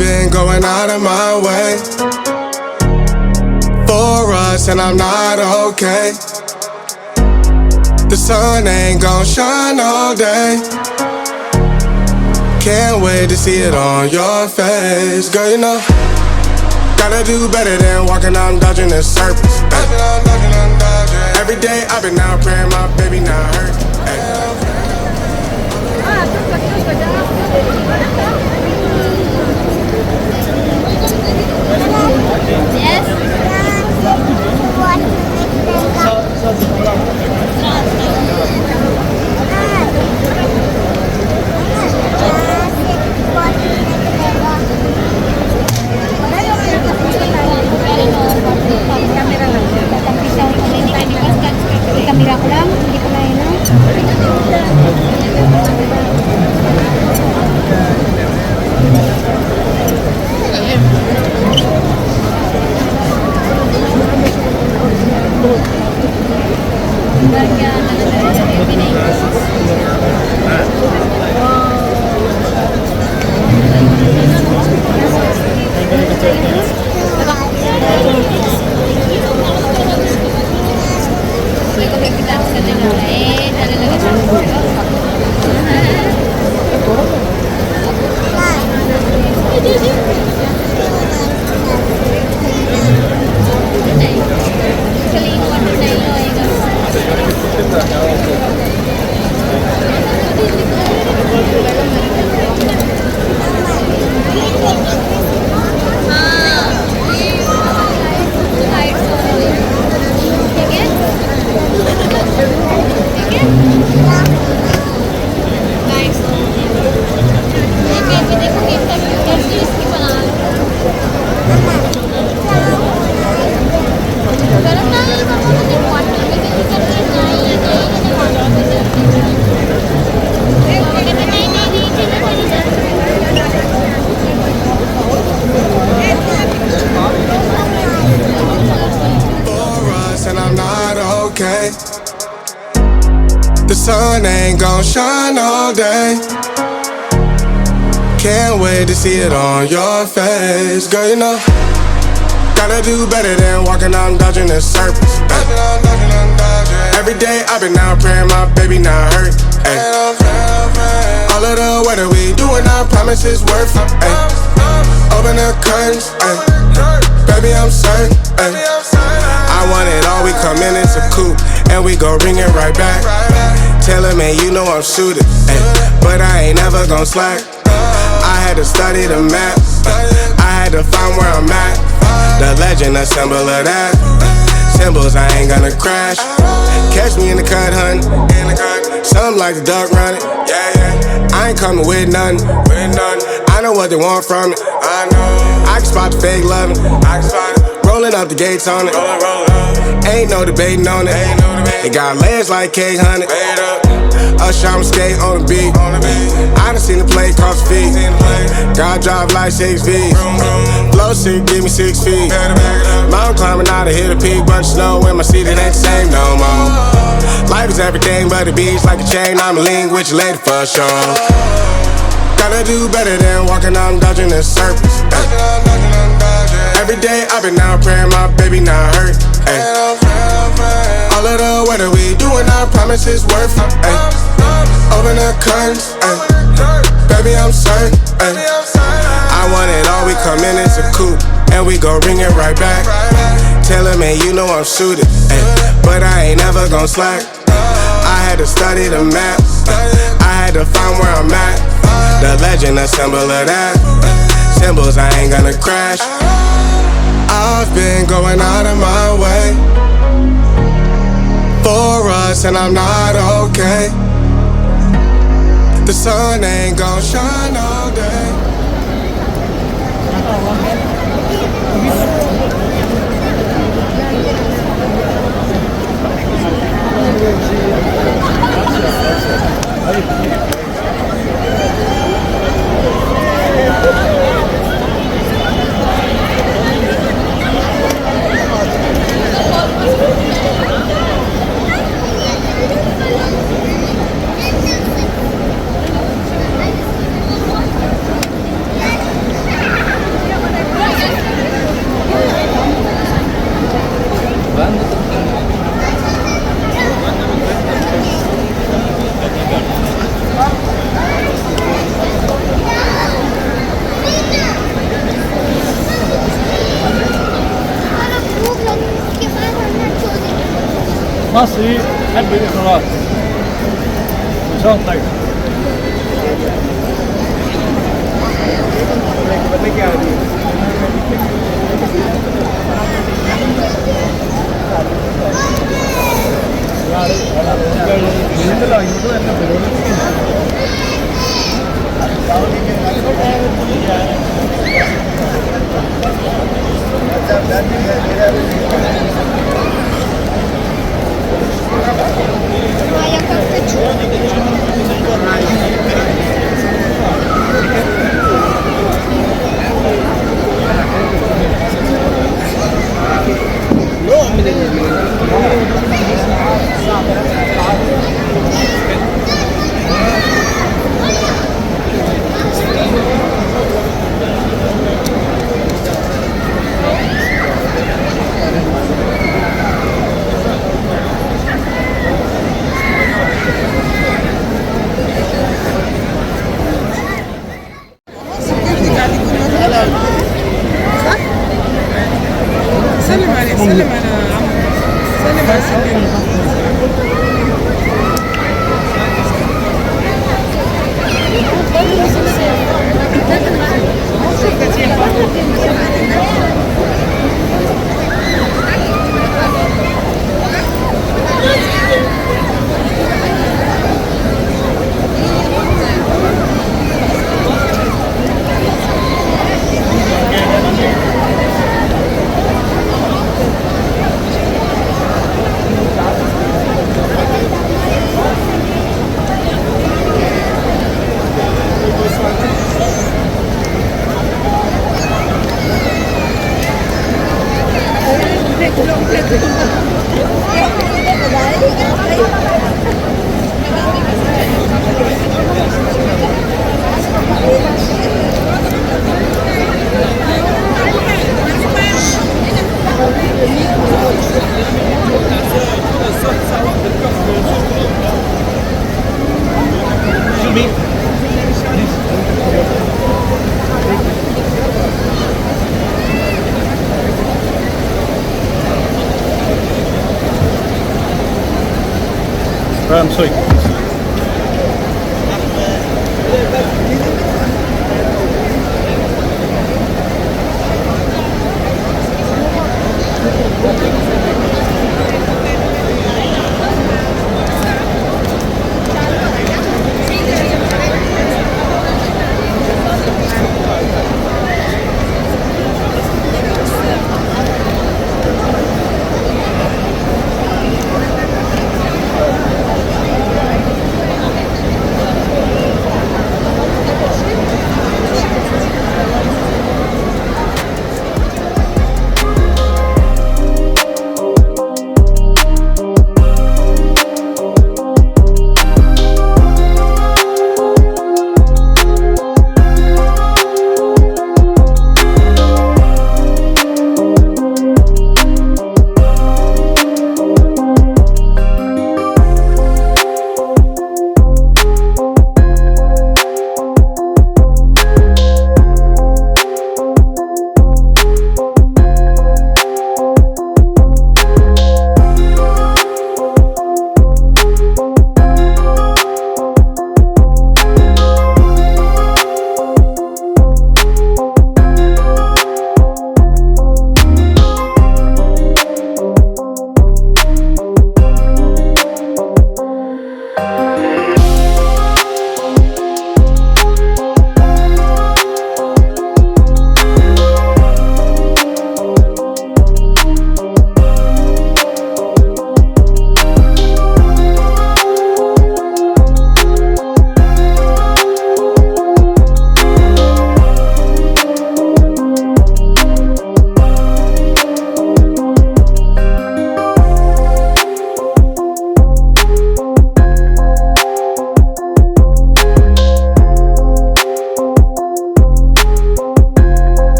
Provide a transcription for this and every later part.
been going out of my way for us, and I'm not okay. The sun ain't gon' shine all day. Can't wait to see it on your face. Girl, you know, gotta do better than walking out and dodging in circles. Every day I've been out praying my baby not hurt. Kamera ko lang, hindi ko na yun. The sun ain't gon' shine all day. Can't wait to see it on your face. Girl, you know, gotta do better than walking out and dodging in circles. Every day I've been out praying my baby not hurt. All of the weather we doing, I promise it's worth it. Open the curtains, baby I'm certain. I want it all, we come in, it's a coupe, and we gon' bring it right back. Tell him, man, you know I'm shooting, but I ain't never gon' slack. I had to study the map, I had to find where I'm at. The legend, a symbol of that. Symbols, I ain't gonna crash. Catch me in the cut, hun. Something like the duck running. I ain't coming with nothing. I know what they want from me. I can spot the fake loving. Rolling up the gates on it. Ain't no debating on it. It got legs like K-Honey. Usher, I'm skate on the beat. I done seen the play cross feet. God drive like 6 feet. Flow sick, give me 6 feet. Mountain climbing out to hit a peak. Bunch of snow in my seat, it ain't the same no more. Life is everything but the beach like a chain. I'm a lean with your lady for sure. Gotta do better than walking out and dodging in circles. Every day I've been out praying my baby not hurt. All of the weather we doing, I promise it's worth it. Open the curtains, baby I'm certain. I want it all, we come in, it's a coupe, and we gon' bring it right back. Tell him, man, you know I'm shooting, but I ain't never gon' slack. I had to study the map, I had to find where I'm at. The legend, a symbol of that. Symbols, I ain't gonna crash. I've been going out of my way for us, and I'm not okay. The sun ain't gon' shine all day. مصري يحب الإخلاص إن شاء الله. طيب Kaya ka سلم عليه، سلم على عمرو، سلم على سيدنا. I'm sorry.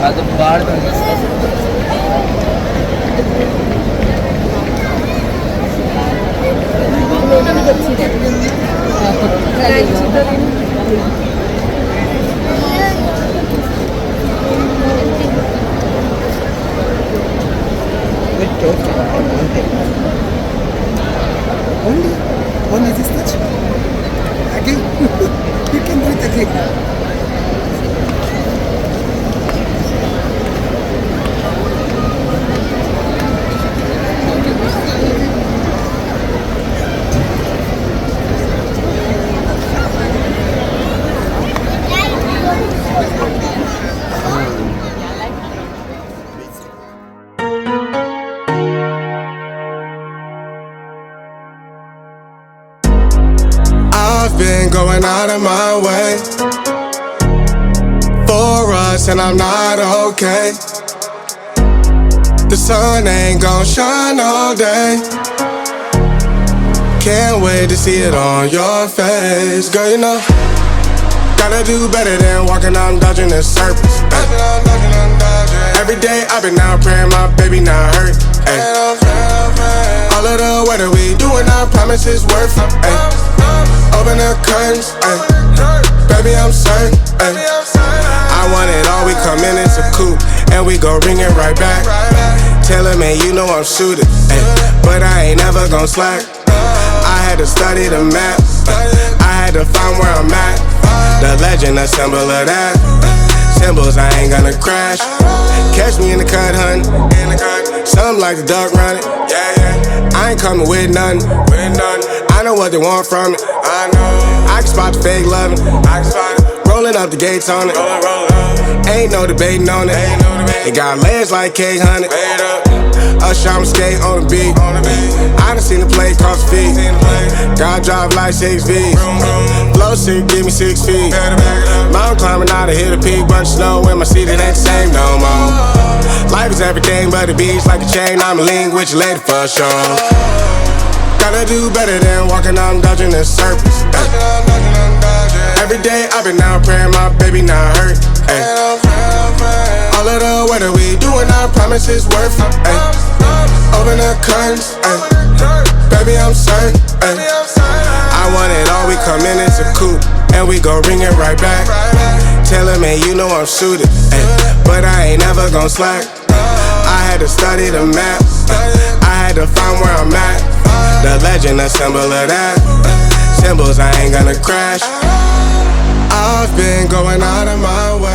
ಅದು ಭಾಳ Only this touch. Again, you can do it again. I've been going out of my way for us, and I'm not okay. The sun ain't gon' shine all day. Can't wait to see it on your face. Girl, you know, gotta do better than walking out and dodging the surface. Every day I've been out praying my baby not hurt. All of the weather we doing, I promise it's worth it. Open the curtains, baby I'm certain. I want it all, we come in, it's a coupe, and we gon' bring it right back. Tell him, man, you know I'm shooting, but I ain't never gon' slack. I had to study the map, I had to find where I'm at. The legend, a symbol of that. Symbols, I ain't gonna crash. Catch me in the cut, hun. Something like the duck running. I ain't coming with nothing. I know what they want from it. I can spot the fake loving. Rolling up the gates on it. Ain't no debating on it. It got legs like cake, honey. Usher, I'm skate on the beat. I done seen the play cross the feet. God drive like 6 V's. Flow sick, give me 6 feet. Mountain climbing out to hit a peak. Bunch of snow in my seat, it ain't the same no more. Life is everything but the beach like a chain. I'm a link with your lady for sure. Gotta do better than walking out and dodging the surface. Every day I've been out praying my baby not hurt. All of the weather we doing, I promise it's worth it. Open the curtains, baby I'm certain. I want it all, we come in, it's a coupe, and we gon' bring it right back. Tell him, man, you know I'm shooting, but I ain't never gon' slack. I had to study the map, I had to find where I'm at. The legend, a symbol of that. Symbols, I ain't gonna crash. I've been going out of my way